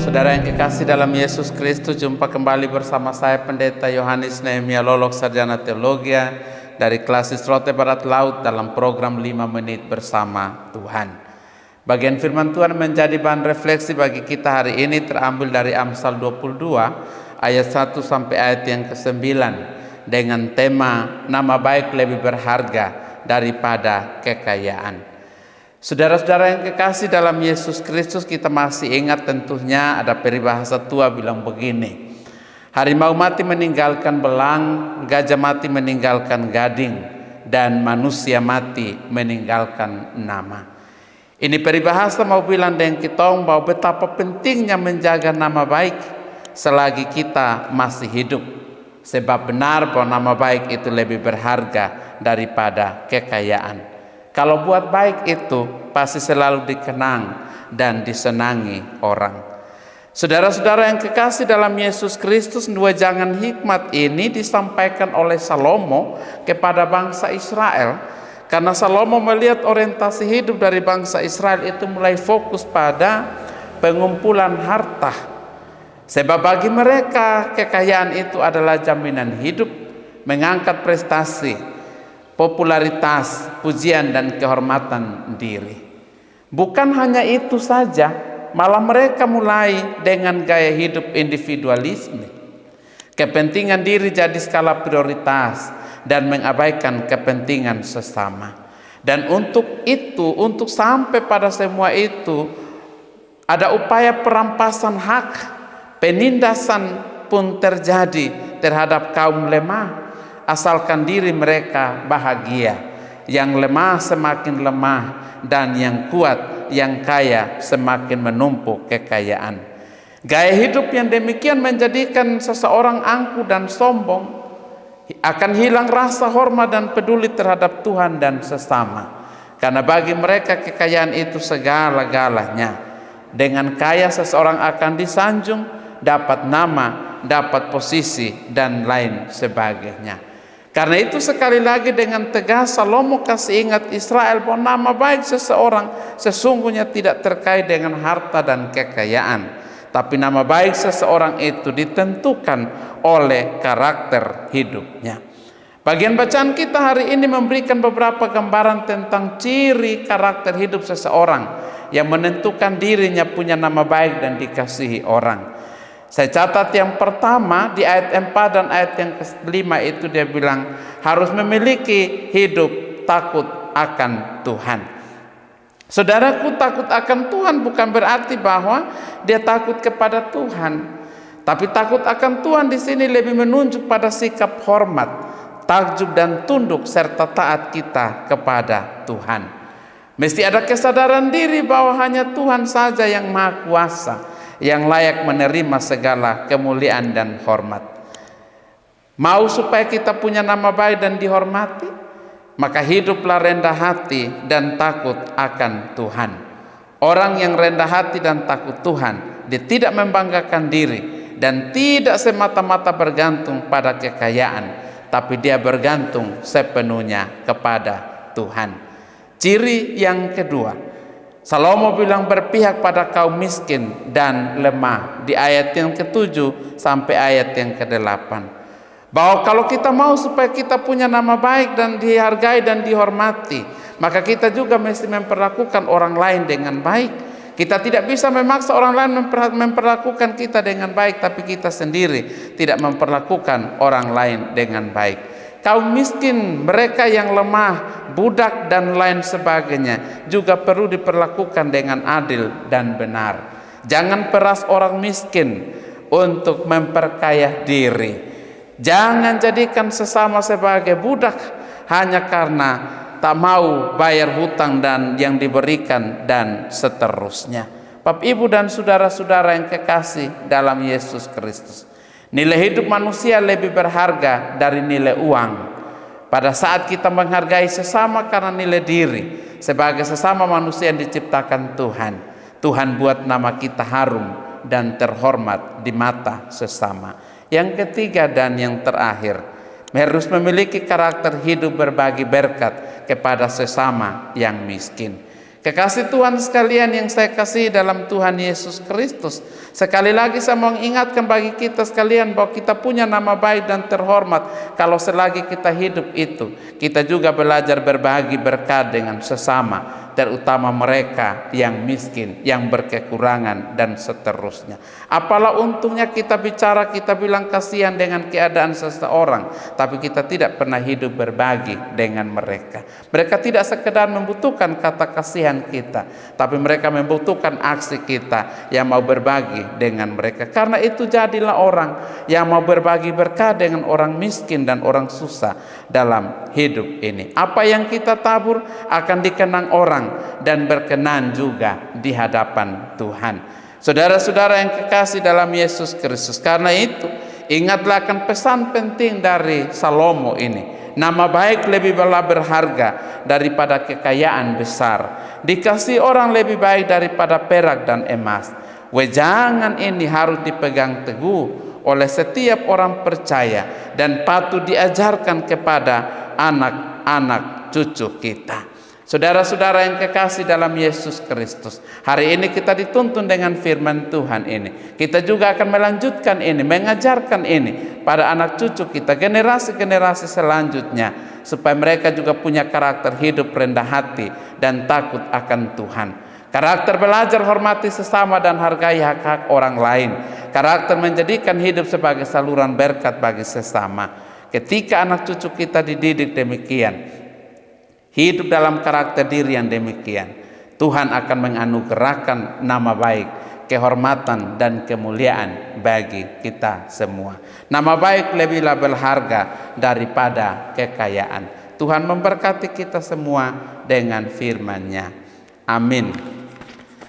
Saudara yang kekasih dalam Yesus Kristus, jumpa kembali bersama saya Pendeta Yohanes Nehemia Lolok, Sarjana Teologi dari Klasis Rote Barat Laut dalam program 5 Menit Bersama Tuhan. Bagian firman Tuhan menjadi bahan refleksi bagi kita hari ini terambil dari Amsal 22 ayat 1 sampai ayat yang ke-9 dengan tema nama baik lebih berharga daripada kekayaan. Saudara-saudara yang kekasih dalam Yesus Kristus, kita masih ingat tentunya ada peribahasa tua bilang begini: harimau mati meninggalkan belang, gajah mati meninggalkan gading, dan manusia mati meninggalkan nama. Ini peribahasa mau bilang dengan kita bahwa betapa pentingnya menjaga nama baik selagi kita masih hidup. Sebab benar bahwa nama baik itu lebih berharga daripada kekayaan. Kalau buat baik itu pasti selalu dikenang dan disenangi orang. Saudara-saudara yang kekasih dalam Yesus Kristus, dua jangan hikmat ini disampaikan oleh Salomo kepada bangsa Israel. Karena Salomo melihat orientasi hidup dari bangsa Israel itu mulai fokus pada pengumpulan harta. Sebab bagi mereka kekayaan itu adalah jaminan hidup, mengangkat prestasi, popularitas, pujian, dan kehormatan diri. Bukan hanya itu saja, malah mereka mulai dengan gaya hidup individualisme. Kepentingan diri jadi skala prioritas dan mengabaikan kepentingan sesama. Dan untuk itu, untuk sampai pada semua itu, ada upaya perampasan hak, penindasan pun terjadi terhadap kaum lemah. Asalkan diri mereka bahagia, yang lemah semakin lemah, dan yang kuat, yang kaya semakin menumpuk kekayaan. Gaya hidup yang demikian menjadikan seseorang angkuh dan sombong, akan hilang rasa hormat dan peduli terhadap Tuhan dan sesama. Karena bagi mereka kekayaan itu segala-galanya. Dengan kaya seseorang akan disanjung, dapat nama, dapat posisi, dan lain sebagainya. Karena itu sekali lagi dengan tegas Salomo kasih ingat Israel bahwa nama baik seseorang sesungguhnya tidak terkait dengan harta dan kekayaan, tapi nama baik seseorang itu ditentukan oleh karakter hidupnya. Bagian bacaan kita hari ini memberikan beberapa gambaran tentang ciri karakter hidup seseorang yang menentukan dirinya punya nama baik dan dikasihi orang. Saya catat yang pertama di ayat 4 dan ayat yang ke-5 itu dia bilang harus memiliki hidup takut akan Tuhan. Saudaraku, takut akan Tuhan bukan berarti bahwa dia takut kepada Tuhan, tapi takut akan Tuhan di sini lebih menunjuk pada sikap hormat, takjub dan tunduk serta taat kita kepada Tuhan. Mesti ada kesadaran diri bahwa hanya Tuhan saja yang Maha Kuasa, yang layak menerima segala kemuliaan dan hormat. Mau supaya kita punya nama baik dan dihormati, maka hiduplah rendah hati dan takut akan Tuhan. Orang yang rendah hati dan takut Tuhan, dia tidak membanggakan diri dan tidak semata-mata bergantung pada kekayaan, tapi dia bergantung sepenuhnya kepada Tuhan. Ciri yang kedua, Salomo bilang berpihak pada kaum miskin dan lemah di ayat yang ke-7 sampai ayat yang ke-8. Bahwa kalau kita mau supaya kita punya nama baik dan dihargai dan dihormati, maka kita juga mesti memperlakukan orang lain dengan baik. Kita tidak bisa memaksa orang lain memperlakukan kita dengan baik, tapi kita sendiri tidak memperlakukan orang lain dengan baik. Kaum miskin, mereka yang lemah, budak dan lain sebagainya juga perlu diperlakukan dengan adil dan benar. Jangan peras orang miskin untuk memperkaya diri. Jangan jadikan sesama sebagai budak hanya karena tak mau bayar hutang dan yang diberikan dan seterusnya. Bapak, Ibu dan saudara-saudara yang kekasih dalam Yesus Kristus, nilai hidup manusia lebih berharga dari nilai uang. Pada saat kita menghargai sesama karena nilai diri sebagai sesama manusia yang diciptakan Tuhan, Tuhan buat nama kita harum dan terhormat di mata sesama. Yang ketiga dan yang terakhir, harus memiliki karakter hidup berbagi berkat kepada sesama yang miskin. Kekasih Tuhan sekalian yang saya kasih dalam Tuhan Yesus Kristus, sekali lagi saya mau mengingatkan bagi kita sekalian bahwa kita punya nama baik dan terhormat kalau selagi kita hidup itu kita juga belajar berbagi berkat dengan sesama, terutama mereka yang miskin, yang berkekurangan dan seterusnya. Apalah untungnya kita bicara, kita bilang kasihan dengan keadaan seseorang, tapi kita tidak pernah hidup berbagi dengan mereka. Mereka tidak sekedar membutuhkan kata kasihan kita, tapi mereka membutuhkan aksi kita yang mau berbagi dengan mereka. Karena itu jadilah orang yang mau berbagi berkat dengan orang miskin dan orang susah dalam hidup ini. Apa yang kita tabur akan dikenang orang dan berkenan juga di hadapan Tuhan. Saudara-saudara yang kekasih dalam Yesus Kristus, karena itu ingatlah akan pesan penting dari Salomo ini. Nama baik lebih berharga daripada kekayaan besar. Dikasih orang lebih baik daripada perak dan emas. Wejangan ini harus dipegang teguh oleh setiap orang percaya dan patut diajarkan kepada anak-anak cucu kita. Saudara-saudara yang kekasih dalam Yesus Kristus, hari ini kita dituntun dengan firman Tuhan ini. Kita juga akan melanjutkan ini, mengajarkan ini pada anak cucu kita, generasi-generasi selanjutnya, supaya mereka juga punya karakter hidup rendah hati dan takut akan Tuhan. Karakter belajar hormati sesama dan hargai hak-hak orang lain. Karakter menjadikan hidup sebagai saluran berkat bagi sesama. Ketika anak cucu kita dididik demikian, hidup dalam karakter diri yang demikian, Tuhan akan menganugerahkan nama baik, kehormatan dan kemuliaan bagi kita semua. Nama baik lebihlah berharga daripada kekayaan. Tuhan memberkati kita semua dengan firman-Nya. Amin.